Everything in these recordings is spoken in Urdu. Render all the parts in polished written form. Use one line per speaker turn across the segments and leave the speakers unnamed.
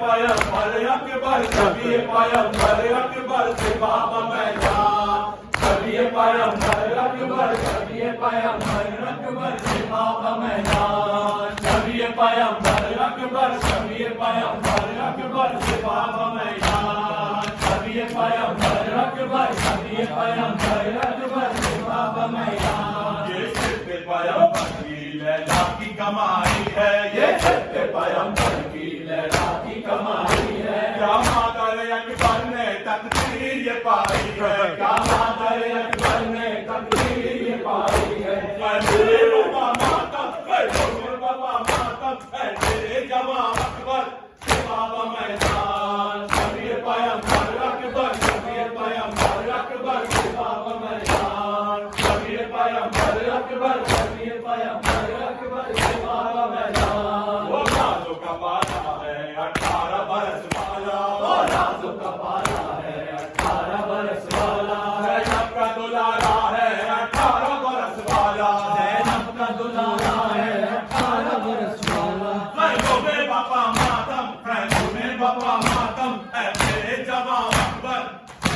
پیغمبر اکبر کبھی پیغمبر اکبر سے بابا میدان کبھی پیغمبر اکبر کبھی پیغمبر اکبر سے بابا میدان کبھی پیغمبر اکبر کبھی پیغمبر اکبر سے بابا میدان کبھی پیغمبر اکبر کبھی پیغمبر اکبر سے بابا میدان یہ صرف پیغمبر کی لیلا کی کمائی ہے یہ صرف پیغمبر کی لیلا کی کمائی ہے کیا مادر اکبر نے تقدیر یہ پائی ہے کیا مادر اکبر نے تقدیر یہ پائی ہے اے میرے بابا ماتم اے میرے بابا ماتم اے میرے جوان اکبر سے بابا میدان کبھی پیغمبر اکبر کبھی پیغمبر اکبر سے بابا میدان کبھی پیغمبر اکبر کبھی پیغمبر اکبر سے بابا میدان وہ نازو کا بالا ہے 18 برس والا وہ نازو کا بالا ہے 18 برس والا زینب کا دلارا ہے 18 برس والا زینب کا دلارا ہے 18 برس والا خیموں میں باپا ماتم خیموں میں باپا ماتم اے میرے جوان اکبر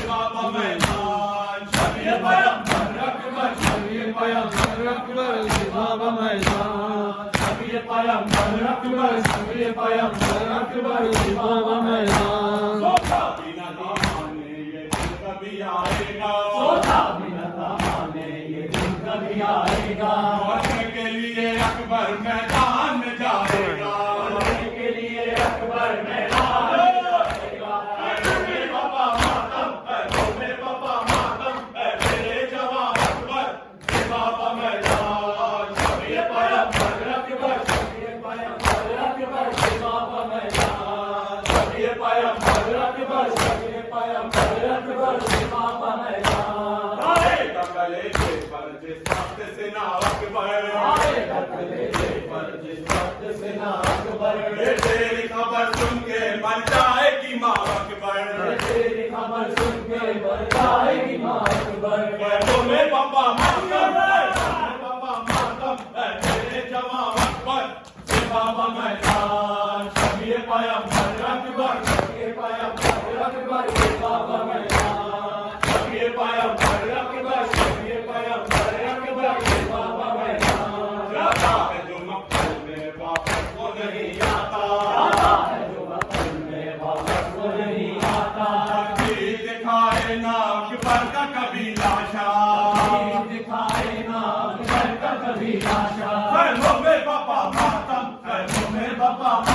بابا میدان شبیہ پیغمبر اکبر شبیہ پیغمبر اکبر بابا میدان شبیہ پیغمبر اکبر شبیہ پیغمبر اکبر بابا میدان سوچا بھی نہ تھا مانے یہ دن کبھی آئے گا سوچا بھی نہ تھا مانے یہ دن کبھی آئے گا مرنے کے لیے اکبر میدان میں جائے گا مرنے کے لیے اکبر میدان میں جائے گا اے میرے بابا ماتم اے میرے بابا ماتم اے میرے جوان اکبر بابا میدان شبیہ پیغمبر اکبر شبیہ پیغمبر اکبر بابا میدان شبیہ پیغمبر اکبر شبیہ پیغمبر اکبر بابا میدان آئے گا کلیجے پر جس وقت سے نا اکبر آئے گا کلیجے پر جس وقت سے نا اکبر یہ تیری خبر سن کے مر جائے گی ماں اکبر یہ تیری خبر سن کے مر جائے گی ماں اکبر تمہیں بابا ماتم بابا ماتم اے میرے جوان اکبر بابا میدان شبیہ پیغمبر اکبر شبیہ پیغمبر اکبر بابا میدان شبیہ پیغمبر اکبر شبیہ پیغمبر اکبر بابا میدان جاتا ہے جو مقتل میں واپس وہ نہیں آتا جاتا ہے جو مقتل میں واپس وہ نہیں آتا تقدیر دکھائے نا اکبر کا کبھی لاشا تقدیر دکھائے نا اکبر کا کبھی لاشا خیموں میں بابا ماتم خیموں میں بابا